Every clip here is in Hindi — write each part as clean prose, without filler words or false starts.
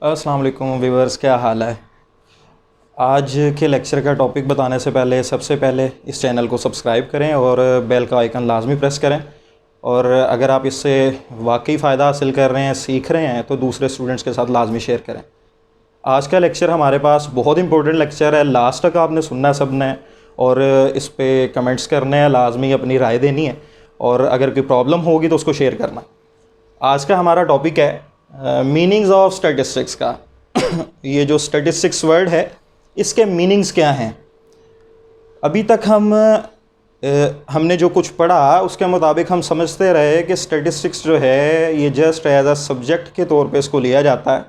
अस्सलाम वालेकुम व्यूअर्स, क्या हाल है। आज के लेक्चर का टॉपिक बताने से पहले सबसे पहले इस चैनल को सब्सक्राइब करें और बेल का आइकन लाजमी प्रेस करें। और अगर आप इससे वाकई फ़ायदा हासिल कर रहे हैं, सीख रहे हैं, तो दूसरे स्टूडेंट्स के साथ लाजमी शेयर करें। आज का लेक्चर हमारे पास बहुत इंपॉर्टेंट लेक्चर है, लास्ट तक आपने सुनना सब ने और इस पर कमेंट्स करने हैं, लाजमी अपनी राय देनी है और अगर कोई प्रॉब्लम होगी तो उसको शेयर करना। आज का हमारा टॉपिक है मीनिंग्स ऑफ स्टैटिस्टिक्स का। ये जो स्टैटिस्टिक्स वर्ड है इसके मीनिंग्स क्या हैं। अभी तक हमने जो कुछ पढ़ा उसके मुताबिक हम समझते रहे कि स्टैटिस्टिक्स जो है ये जस्ट एज अ सब्जेक्ट के तौर पे इसको लिया जाता है।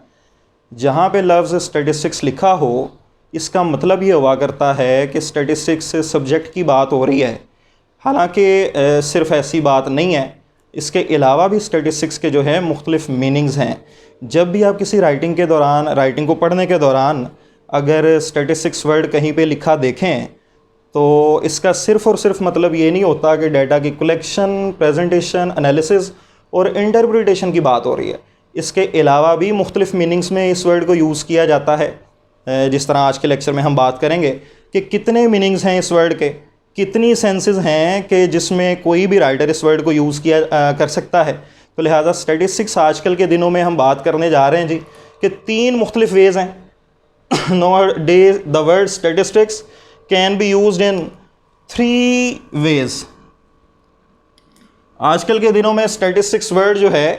जहाँ पे लफ्ज़ स्टैटिस्टिक्स लिखा हो इसका मतलब ये हुआ करता है कि स्टैटिस्टिक्स सब्जेक्ट की बात हो रही है। हालांकि सिर्फ ऐसी बात नहीं है, इसके अलावा भी स्टैटिस्टिक्स के जो है मुख्तलिफ़ मीनिंग्स हैं। जब भी आप किसी राइटिंग को पढ़ने के दौरान अगर स्टैटिस्टिक्स वर्ड कहीं पे लिखा देखें तो इसका सिर्फ़ और सिर्फ मतलब ये नहीं होता कि डाटा की कलेक्शन, प्रेजेंटेशन, एनालिसिस और इंटरप्रिटेशन की बात हो रही है। इसके अलावा भी मुख्तलिफ़ मीनिंग्स में इस वर्ड को यूज़ किया जाता है। जिस तरह आज के लेक्चर में हम बात करेंगे कि कितने मीनिंग्स हैं इस वर्ड के, कितनी सेंसेस हैं कि जिसमें कोई भी राइटर इस वर्ड को यूज़ कर सकता है। तो लिहाजा स्टैटिस्टिक्स आजकल के दिनों में हम बात करने जा रहे हैं जी कि 3 मुख्तलिफ़ वेज़ हैं। Nowadays the word statistics can be used in 3 ways। आजकल के दिनों में स्टैटिस्टिक्स वर्ड जो है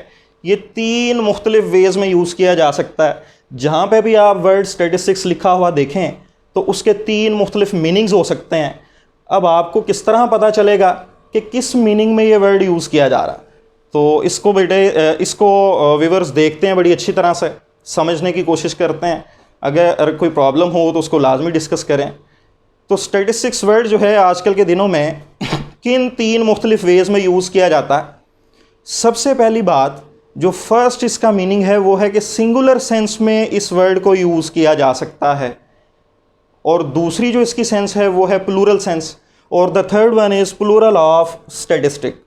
ये 3 मुख्तलिफ़ वेज़ में यूज़ किया जा सकता है। जहाँ पे भी आप वर्ड स्टैटिस्टिक्स लिखा हुआ देखें तो उसके 3 मुख्तलिफ़ मीनिंग्स हो सकते हैं। अब आपको किस तरह पता चलेगा कि किस मीनिंग में ये वर्ड यूज़ किया जा रहा है, तो इसको व्यूअर्स देखते हैं, बड़ी अच्छी तरह से समझने की कोशिश करते हैं। अगर कोई प्रॉब्लम हो तो उसको लाजमी डिस्कस करें। तो स्टैटिस्टिक्स वर्ड जो है आजकल के दिनों में किन 3 मुख्तलिफ़ वेज़ में यूज़ किया जाता है। सबसे पहली बात, जो फर्स्ट इसका मीनिंग है वो है कि सिंगुलर सेंस में इस वर्ड को यूज़ किया जा सकता है, और दूसरी जो इसकी सेंस है वो है प्लूरल सेंस, और the third one is plural of statistic.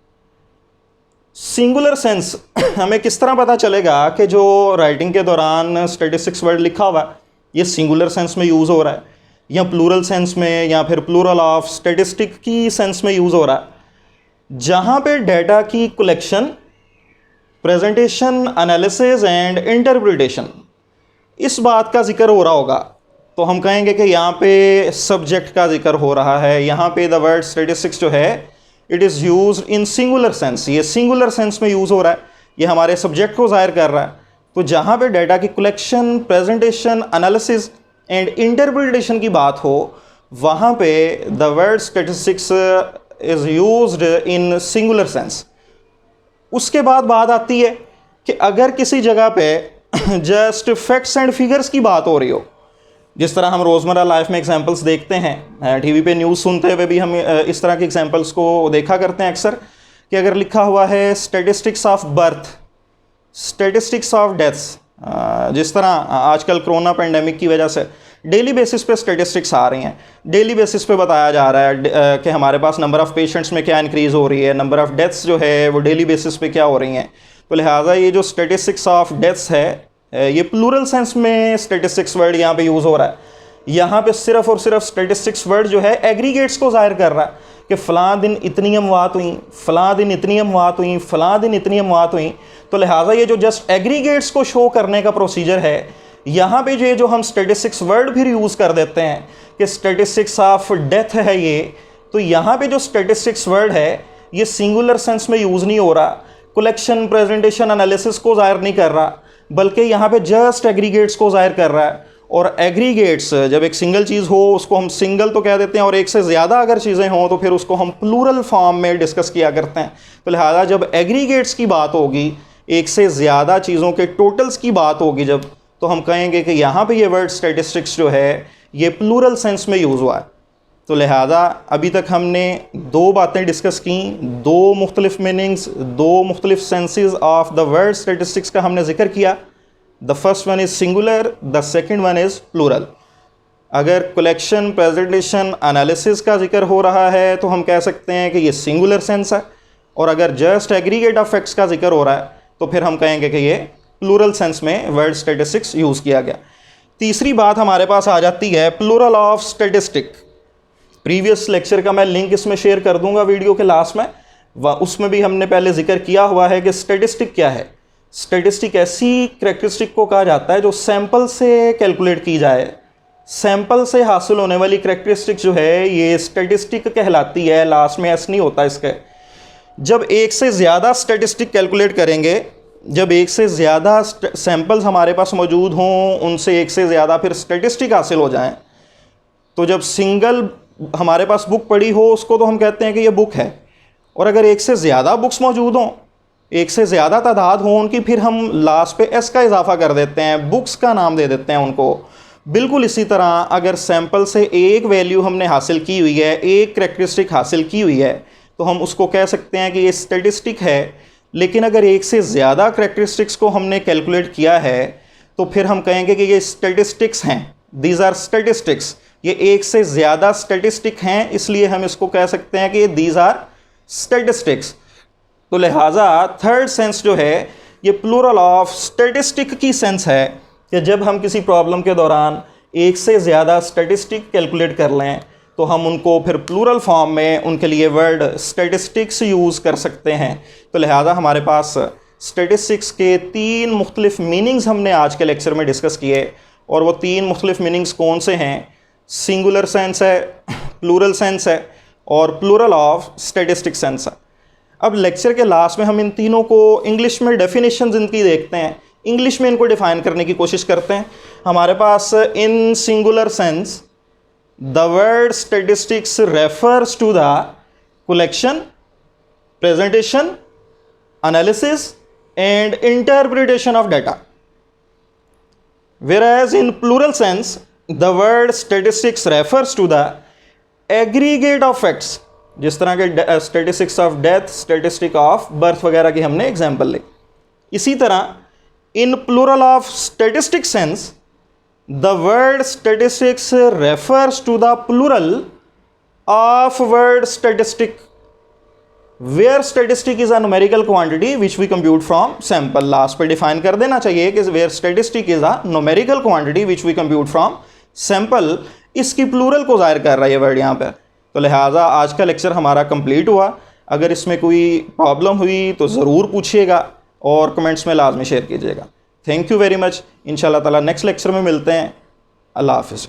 Singular sense हमें किस तरह पता चलेगा कि जो राइटिंग के दौरान स्टैटिस्टिक्स वर्ड लिखा हुआ है ये सिंगुलर सेंस में यूज़ हो रहा है या प्लूरल सेंस में या फिर प्लूरल ऑफ स्टैटिस्टिक की सेंस में यूज़ हो रहा है। जहाँ पे डाटा की collection, presentation, analysis and interpretation इस बात का जिक्र हो रहा होगा तो हम कहेंगे कि यहाँ पे सब्जेक्ट का जिक्र हो रहा है। यहाँ पे द वर्ड स्टैटिस्टिक्स जो है it is used in singular sense, ये सिंगुलर सेंस में यूज़ हो रहा है, ये हमारे सब्जेक्ट को ज़ाहिर कर रहा है। तो जहाँ पे डाटा की collection, presentation, analysis and interpretation की बात हो वहाँ पे the word statistics is used in singular sense. उसके बाद बात आती है कि अगर किसी जगह पे जस्ट फैक्ट्स एंड फिगर्स की बात हो रही हो, जिस तरह हम रोज़मर्रा लाइफ में एग्जांपल्स देखते हैं, टीवी पे न्यूज़ सुनते हुए भी हम इस तरह के एग्जांपल्स को देखा करते हैं अक्सर, कि अगर लिखा हुआ है statistics of birth, statistics of deaths, जिस तरह आजकल कोरोना पेंडेमिक की वजह से डेली बेसिस पे स्टैटिस्टिक्स आ रही हैं, डेली बेसिस पे बताया जा रहा है कि हमारे पास नंबर ऑफ़ पेशेंट्स में क्या इंक्रीज़ हो रही है, नंबर ऑफ़ डेथ्स जो है वो डेली बेसिस पे क्या हो रही हैं। तो लिहाजा ये जो स्टैटिस्टिक्स ऑफ डेथ्स है ये प्लूरल सेंस में स्टैटिस्टिक्स वर्ड यहाँ पे यूज़ हो रहा है। यहाँ पे सिर्फ और सिर्फ स्टैटिस्टिक्स वर्ड जो है एग्रीगेट्स को ज़ाहिर कर रहा है कि फ़लाँ दिन इतनी अमवात हुई, फ़लाँ दिन इतनी अमवात हुई, फ़लाँ दिन इतनी अमवात हुई। तो लिहाजा ये जो जस्ट एग्रीगेट्स को शो करने का प्रोसीजर है, यहाँ पे जो हम स्टैटिस्टिक्स वर्ड फिर यूज़ कर देते हैं कि स्टैटिस्टिक्स ऑफ डेथ है ये, तो यहाँ पे जो स्टैटिस्टिक्स वर्ड है ये सिंगुलर सेंस में यूज़ नहीं हो रहा, कलेक्शन, प्रेजेंटेशन, एनालिसिस को ज़ाहिर नहीं कर रहा, बल्कि यहाँ पे जस्ट एग्रीगेट्स को ज़ाहिर कर रहा है। और एग्रीगेट्स जब एक सिंगल चीज़ हो उसको हम सिंगल तो कह देते हैं, और एक से ज़्यादा अगर चीज़ें हों तो फिर उसको हम प्लूरल फॉर्म में डिस्कस किया करते हैं। तो लिहाजा जब एग्रीगेट्स की बात होगी, एक से ज़्यादा चीज़ों के टोटल्स की बात होगी जब, तो हम कहेंगे कि यहाँ पे ये वर्ड स्टैटिस्टिक्स जो है ये प्लूरल सेंस में यूज़ हुआ है। तो लिहाजा अभी तक हमने 2 बातें डिस्कस की, 2 मुख्तलिफ मीनिंग्स, 2 मुख्तलिफ senses of the word statistics का हमने जिक्र किया। The first one is singular, the second one is plural. अगर कलेक्शन, प्रेजेंटेशन, एनालिसिस का जिक्र हो रहा है तो हम कह सकते हैं कि ये सिंगुलर सेंस है, और अगर जस्ट एग्रीगेट ऑफ फैक्ट्स का जिक्र हो रहा है तो फिर हम कहेंगे कि ये प्लूरल सेंस में वर्ड स्टैटिस्टिक्स यूज़ किया गया। तीसरी बात हमारे पास आ जाती है plural of statistic. Previous lecture का मैं लिंक इसमें शेयर कर दूंगा वीडियो के लास्ट में, उसमें भी हमने पहले जिक्र किया हुआ है कि स्टैटिस्टिक क्या है। स्टैटिस्टिक ऐसी करैक्टरिस्टिक को कहा जाता है जो सैंपल से कैलकुलेट की जाए। सैंपल से हासिल होने वाली करैक्टरिस्टिक जो है ये स्टैटिस्टिक कहलाती है। लास्ट में एस नहीं होता इसके। जब एक से ज़्यादा स्टैटिस्टिक कैलकुलेट करेंगे, जब एक से ज़्यादा सैंपल्स हमारे पास मौजूद हों, उनसे एक से ज़्यादा फिर स्टैटिस्टिक हासिल हो जाएं, तो जब सिंगल हमारे पास बुक पड़ी हो उसको तो हम कहते हैं कि ये बुक है। और अगर एक से ज़्यादा बुक्स मौजूद हों, एक से ज़्यादा तादाद हो उनकी, फिर हम लास्ट पे एस का इजाफा कर देते हैं, बुक्स का नाम दे देते हैं उनको। बिल्कुल इसी तरह अगर सैंपल से एक वैल्यू हमने हासिल की हुई है, एक करैक्टरिस्टिक हासिल की हुई है, तो हम उसको कह सकते हैं कि ये स्टैटिस्टिक है। लेकिन अगर एक से ज़्यादा करैक्टरिस्टिक्स को हमने कैलकुलेट किया है तो फिर हम कहेंगे कि ये स्टैटिस्टिक्स हैं, दीज आर स्टैटिस्टिक्स। ये एक से ज़्यादा स्टैटिस्टिक हैं, इसलिए हम इसको कह सकते हैं कि दीज आर स्टैटिस्टिक्स। तो लिहाजा थर्ड सेंस जो है ये प्लूरल ऑफ स्टैटिस्टिक की सेंस है कि जब हम किसी प्रॉब्लम के दौरान एक से ज़्यादा स्टैटिस्टिक कैलकुलेट कर लें तो हम उनको फिर प्लूरल फॉर्म में उनके लिए वर्ड स्टैटिस्टिक्स यूज़ कर सकते हैं। तो लिहाजा हमारे पास स्टैटिस्टिक्स के 3 मुख्तलिफ मीनिंग्स हमने आज के लेक्चर में डिस्कस किए, और वो 3 मुख्तलिफ मीनिंग्स कौन से हैं? सिंगुलर सेंस है, प्लूरल सेंस है और प्लूरल ऑफ स्टैटिस्टिक सेंस है। अब लेक्चर के लास्ट में हम इन तीनों को इंग्लिश में डेफिनेशंस इनकी देखते हैं, इंग्लिश में इनको डिफ़ाइन करने की कोशिश करते हैं। हमारे पास in singular sense the word statistics refers to the collection, presentation, analysis and interpretation of data, whereas in plural sense the word statistics refers to the aggregate of facts, जिस तरह के statistics of death, statistic of birth वगैरह की हमने एग्जाम्पल ली। इसी तरह in plural of statistic sense the word statistics refers to the plural of word statistic, where statistic is a numerical quantity which we compute from sample. Last पे डिफाइन कर देना चाहिए कि where statistic is a numerical quantity which we compute from sample. इसकी प्लूरल को जाहिर कर रहा है ये वर्ड यहाँ पर। तो लिहाजा आज का लेक्चर हमारा कंप्लीट हुआ। अगर इसमें कोई प्रॉब्लम हुई तो ज़रूर पूछिएगा और कमेंट्स में लाजमी शेयर कीजिएगा। Thank you very much. इंशाल्लाह ताला नेक्स्ट लेक्चर में मिलते हैं। अल्लाह हाफ़िज़।